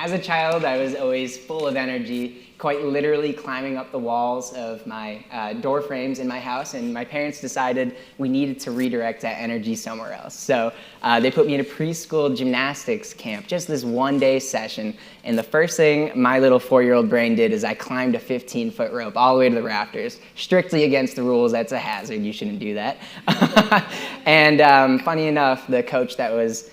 As a child, I was always full of energy, quite literally climbing up the walls of my door frames in my house, and my parents decided we needed to redirect that energy somewhere else. So they put me in a preschool gymnastics camp, just this one-day session, and the first thing my little 4-year-old brain did is I climbed a 15-foot rope all the way to the rafters, strictly against the rules. That's a hazard. You shouldn't do that. And funny enough, the coach that was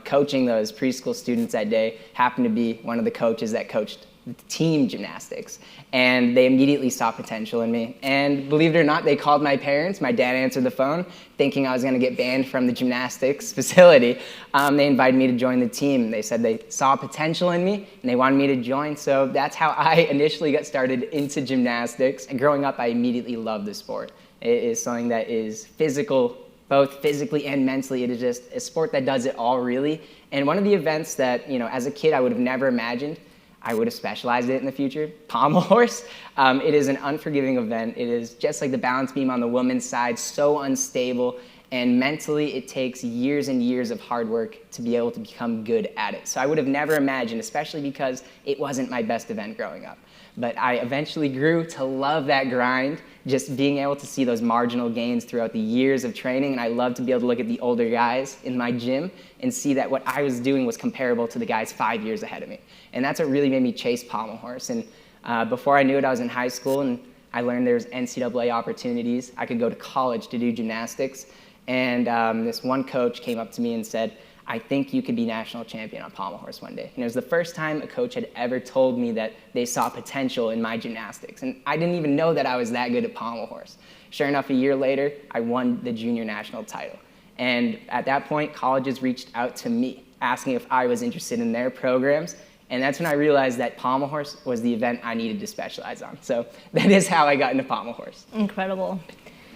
coaching those preschool students that day happened to be one of the coaches that coached team gymnastics, and they immediately saw potential in me. And believe it or not, they called my parents. My dad answered the phone, thinking I was going to get banned from the gymnastics facility. They invited me to join the team. They said they saw potential in me, and they wanted me to join. So that's how I initially got started into gymnastics. And growing up, I immediately loved the sport. It is something that is physical, both physically and mentally. It is just a sport that does it all, really. And one of the events that, as a kid, I would have never imagined I would have specialized in it in the future, pommel horse. It is an unforgiving event. It is just like the balance beam on the woman's side, so unstable, and mentally it takes years and years of hard work to be able to become good at it. So I would have never imagined, especially because it wasn't my best event growing up. But I eventually grew to love that grind, just being able to see those marginal gains throughout the years of training. And I love to be able to look at the older guys in my gym and see that what I was doing was comparable to the guys 5 years ahead of me. And that's what really made me chase pommel horse. And before I knew it, I was in high school, and I learned there was NCAA opportunities. I could go to college to do gymnastics. And this one coach came up to me and said, I think you could be national champion on pommel horse one day. And it was the first time a coach had ever told me that they saw potential in my gymnastics. And I didn't even know that I was that good at pommel horse. Sure enough, a year later, I won the junior national title. And at that point, colleges reached out to me, asking if I was interested in their programs. And that's when I realized that pommel horse was the event I needed to specialize on. So that is how I got into pommel horse. Incredible.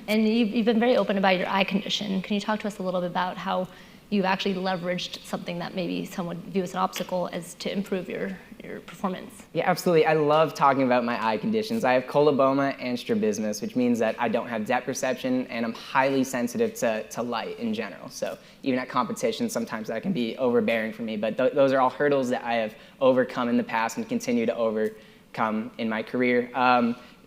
And you've been very open about your eye condition. Can you talk to us a little bit about how you've actually leveraged something that maybe some would view as an obstacle as to improve your performance? Yeah, absolutely. I love talking about my eye conditions. I have coloboma and strabismus, which means that I don't have depth perception, and I'm highly sensitive to light in general. So even at competitions, sometimes that can be overbearing for me. But those are all hurdles that I have overcome in the past and continue to overcome in my career.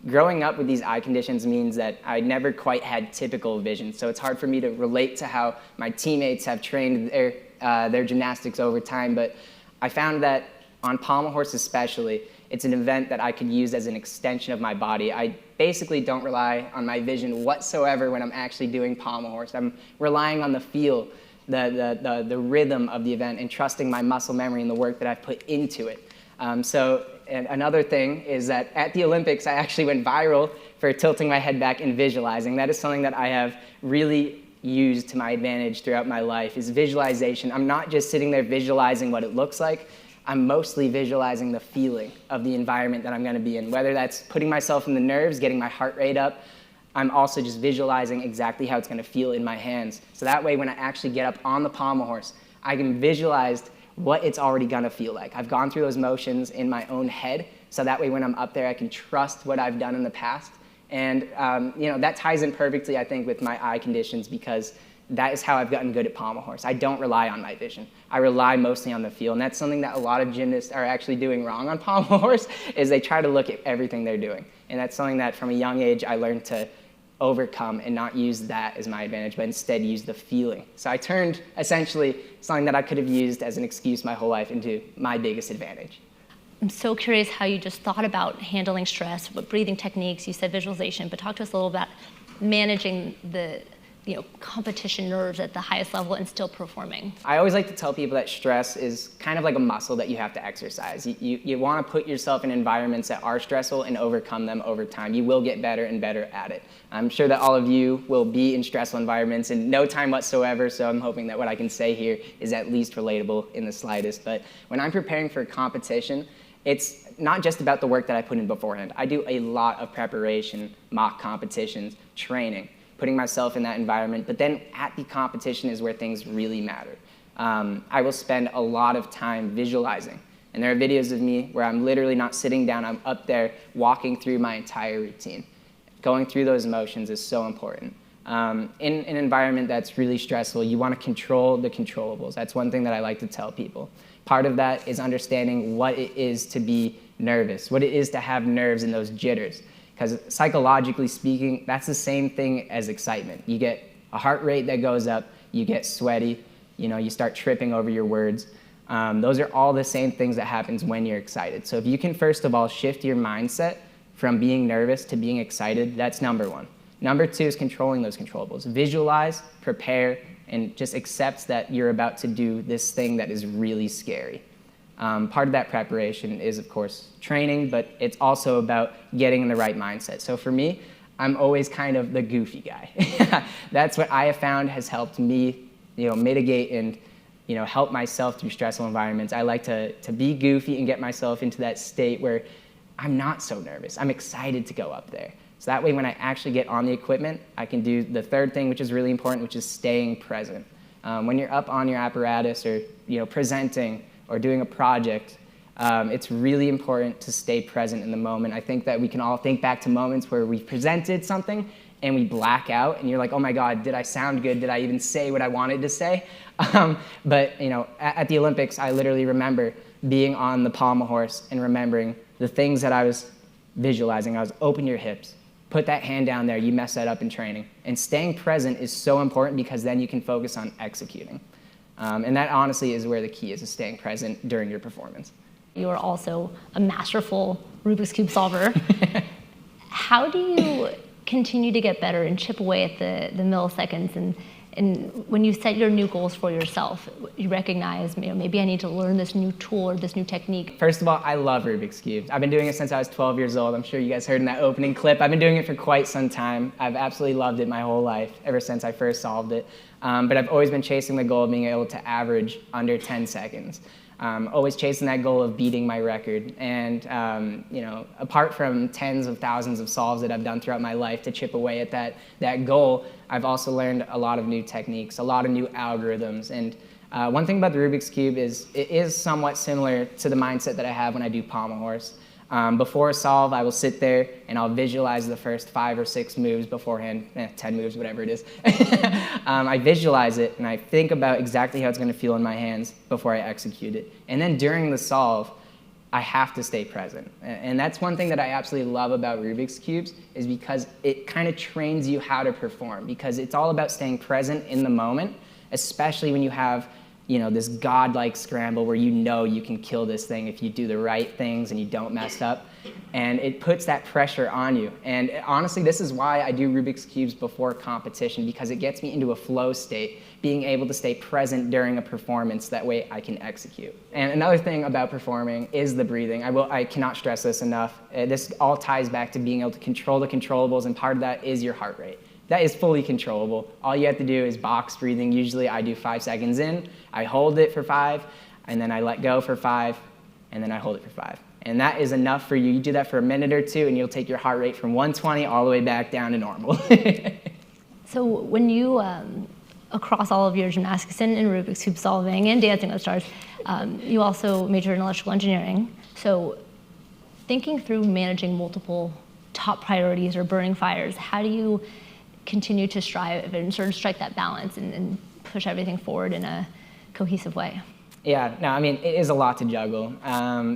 Growing up with these eye conditions means that I never quite had typical vision, so it's hard for me to relate to how my teammates have trained their gymnastics over time. But I found that on pommel horse especially, it's an event that I could use as an extension of my body. I basically don't rely on my vision whatsoever when I'm actually doing pommel horse. I'm relying on the feel, the rhythm of the event, and trusting my muscle memory and the work that I've put into it. And another thing is that at the Olympics, I actually went viral for tilting my head back and visualizing. That is something that I have really used to my advantage throughout my life, is visualization. I'm not just sitting there visualizing what it looks like. I'm mostly visualizing the feeling of the environment that I'm going to be in, whether that's putting myself in the nerves, getting my heart rate up. I'm also just visualizing exactly how it's going to feel in my hands. So that way, when I actually get up on the pommel horse, I can visualize what it's already gonna feel like. I've gone through those motions in my own head, so that way when I'm up there, I can trust what I've done in the past. And that ties in perfectly, I think, with my eye conditions, because that is how I've gotten good at pommel horse. I don't rely on my vision. I rely mostly on the feel, and that's something that a lot of gymnasts are actually doing wrong on pommel horse, is they try to look at everything they're doing. And that's something that from a young age I learned to overcome and not use that as my advantage, but instead use the feeling. So I turned essentially something that I could have used as an excuse my whole life into my biggest advantage. I'm so curious how you just thought about handling stress, what breathing techniques, you said visualization, but talk to us a little about managing the competition nerves at the highest level and still performing. I always like to tell people that stress is kind of like a muscle that you have to exercise. You want to put yourself in environments that are stressful and overcome them over time. You will get better and better at it. I'm sure that all of you will be in stressful environments in no time whatsoever, so I'm hoping that what I can say here is at least relatable in the slightest. But when I'm preparing for a competition, it's not just about the work that I put in beforehand. I do a lot of preparation, mock competitions, training, putting myself in that environment, but then at the competition is where things really matter. I will spend a lot of time visualizing, and there are videos of me where I'm literally not sitting down, I'm up there walking through my entire routine. Going through those motions is so important. In an environment that's really stressful, you want to control the controllables. That's one thing that I like to tell people. Part of that is understanding what it is to be nervous, what it is to have nerves and those jitters. Because psychologically speaking, that's the same thing as excitement. You get a heart rate that goes up, you get sweaty, you start tripping over your words. Those are all the same things that happens when you're excited. So if you can first of all shift your mindset from being nervous to being excited, that's number one. Number two is controlling those controllables. Visualize, prepare, and just accept that you're about to do this thing that is really scary. Part of that preparation is, of course, training, but it's also about getting in the right mindset. So for me, I'm always kind of the goofy guy. That's what I have found has helped me, mitigate and, help myself through stressful environments. I like to be goofy and get myself into that state where I'm not so nervous. I'm excited to go up there. So that way, when I actually get on the equipment, I can do the third thing, which is really important, which is staying present. When you're up on your apparatus or, presenting or doing a project, it's really important to stay present in the moment. I think that we can all think back to moments where we presented something and we black out and you're like, oh my God, did I sound good? Did I even say what I wanted to say? But at the Olympics, I literally remember being on the pommel horse and remembering the things that I was visualizing. I was open your hips, put that hand down there, you mess that up in training. And staying present is so important because then you can focus on executing. And that honestly is where the key is staying present during your performance. You are also a masterful Rubik's Cube solver. How do you continue to get better and chip away at the milliseconds? And when you set your new goals for yourself, you recognize, maybe I need to learn this new tool or this new technique. First of all, I love Rubik's Cubes. I've been doing it since I was 12 years old. I'm sure you guys heard in that opening clip. I've been doing it for quite some time. I've absolutely loved it my whole life, ever since I first solved it. But I've always been chasing the goal of being able to average under 10 seconds. Always chasing that goal of beating my record. And apart from tens of thousands of solves that I've done throughout my life to chip away at that goal, I've also learned a lot of new techniques, a lot of new algorithms. And one thing about the Rubik's Cube is it is somewhat similar to the mindset that I have when I do pommel horse. Before a solve, I will sit there and I'll visualize the first 5 or 6 moves beforehand, 10 moves, whatever it is. I visualize it and I think about exactly how it's going to feel in my hands before I execute it. And then during the solve, I have to stay present. And that's one thing that I absolutely love about Rubik's Cubes is because it kind of trains you how to perform, because it's all about staying present in the moment, especially when you have this godlike scramble where you can kill this thing if you do the right things and you don't mess up. And it puts that pressure on you. And honestly, this is why I do Rubik's Cubes before competition, because it gets me into a flow state, being able to stay present during a performance. That way I can execute. And another thing about performing is the breathing. I cannot stress this enough. This all ties back to being able to control the controllables, and part of that is your heart rate. That is fully controllable. All you have to do is box breathing. Usually I do 5 seconds in, I hold it for 5, and then I let go for 5, and then I hold it for 5. And that is enough for you. You do that for a minute or two, and you'll take your heart rate from 120 all the way back down to normal. So when you, across all of your gymnastics and Rubik's Cube solving and Dancing with the Stars, you also majored in electrical engineering. So thinking through managing multiple top priorities or burning fires, how do you continue to strive and sort of strike that balance and push everything forward in a cohesive way? Yeah, no, I mean, it is a lot to juggle.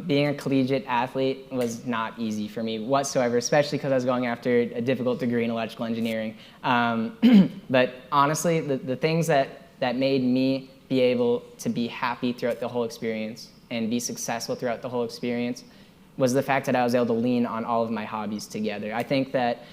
Being a collegiate athlete was not easy for me whatsoever, especially because I was going after a difficult degree in electrical engineering. But honestly, the things that made me be able to be happy throughout the whole experience and be successful throughout the whole experience was the fact that I was able to lean on all of my hobbies together. I think that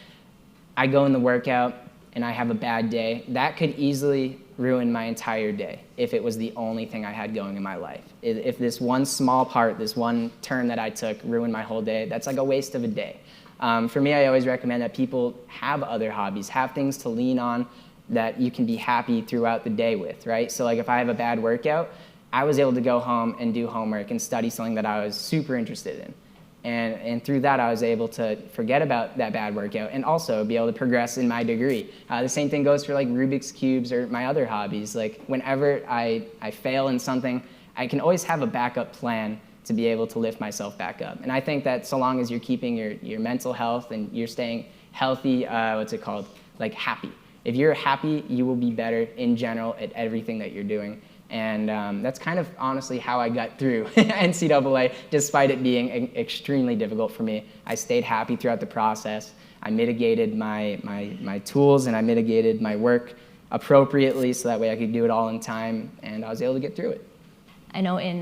I go in the workout and I have a bad day, that could easily ruin my entire day if it was the only thing I had going in my life. If this one small part, this one turn that I took ruined my whole day, that's like a waste of a day. For me, I always recommend that people have other hobbies, have things to lean on that you can be happy throughout the day with, right? So like if I have a bad workout, I was able to go home and do homework and study something that I was super interested in. And through that, I was able to forget about that bad workout and also be able to progress in my degree. The same thing goes for like Rubik's Cubes or my other hobbies. Like whenever I fail in something, I can always have a backup plan to be able to lift myself back up. And I think that so long as you're keeping your mental health and you're staying healthy, like happy. If you're happy, you will be better in general at everything that you're doing. And that's kind of honestly how I got through NCAA, despite it being extremely difficult for me. I stayed happy throughout the process. I mitigated my tools and I mitigated my work appropriately so that way I could do it all in time, and I was able to get through it. I know in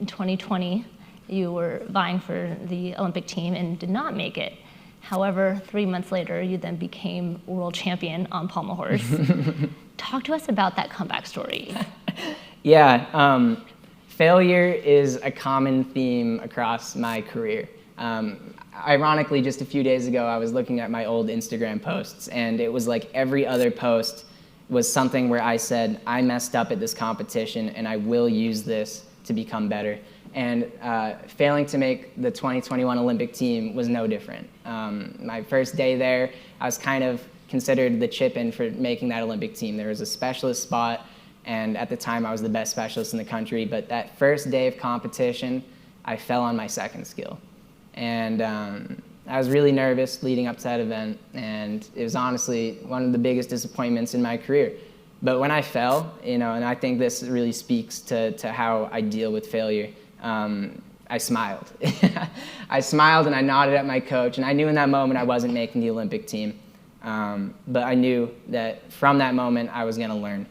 2020 you were vying for the Olympic team and did not make it. However, 3 months later, you then became world champion on pommel horse. Talk to us about that comeback story. Yeah, failure is a common theme across my career. Ironically, just a few days ago, I was looking at my old Instagram posts, and it was like every other post was something where I said, I messed up at this competition, and I will use this to become better. And failing to make the 2021 Olympic team was no different. My first day there, I was kind of considered the chip-in for making that Olympic team. There was a specialist spot, and at the time I was the best specialist in the country, but that first day of competition, I fell on my second skill. And I was really nervous leading up to that event, and it was honestly one of the biggest disappointments in my career. But when I fell, and I think this really speaks to how I deal with failure, I smiled. I smiled and I nodded at my coach, and I knew in that moment I wasn't making the Olympic team. But I knew that from that moment I was going to learn.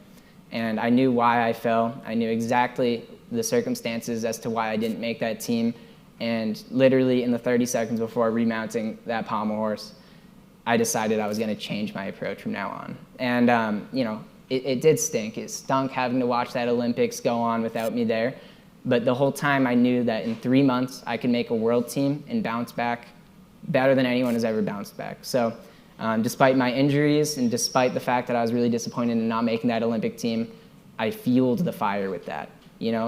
And I knew why I fell. I knew exactly the circumstances as to why I didn't make that team. And literally in the 30 seconds before remounting that pommel horse, I decided I was going to change my approach from now on. And, it did stink. It stunk having to watch that Olympics go on without me there. But the whole time I knew that in 3 months I could make a world team and bounce back better than anyone has ever bounced back. So despite my injuries and despite the fact that I was really disappointed in not making that Olympic team, I fueled the fire with that.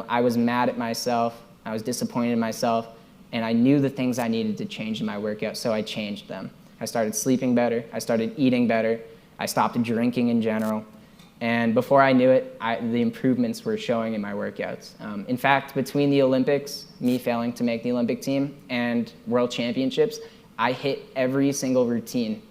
I was mad at myself. I was disappointed in myself. And I knew the things I needed to change in my workout, so I changed them. I started sleeping better. I started eating better. I stopped drinking in general. And before I knew it, the improvements were showing in my workouts. In fact, between the Olympics, me failing to make the Olympic team, and World Championships, I hit every single routine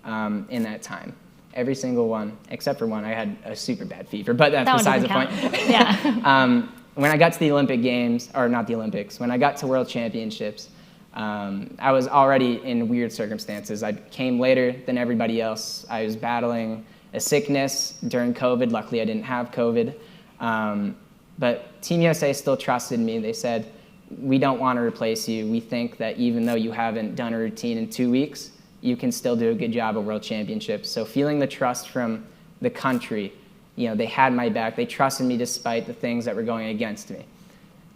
in that time. Every single one, except for one. I had a super bad fever, but that's besides the point. Yeah. When I got to the Olympic Games, or not the Olympics, when I got to World Championships, I was already in weird circumstances. I came later than everybody else. I was battling a sickness during COVID. Luckily, I didn't have COVID. But Team USA still trusted me. They said, we don't want to replace you. We think that even though you haven't done a routine in 2 weeks, you can still do a good job at World Championships. So feeling the trust from the country, they had my back. They trusted me despite the things that were going against me.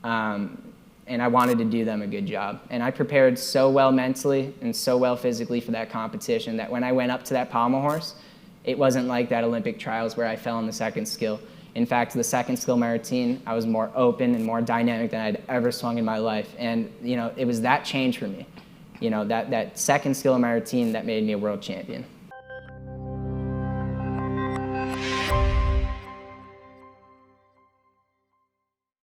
And I wanted to do them a good job. And I prepared so well mentally and so well physically for that competition that when I went up to that pommel horse, it wasn't like that Olympic trials where I fell on the second skill. In fact, the second skill of my routine, I was more open and more dynamic than I'd ever swung in my life. And it was that change for me. That second skill of my routine that made me a world champion.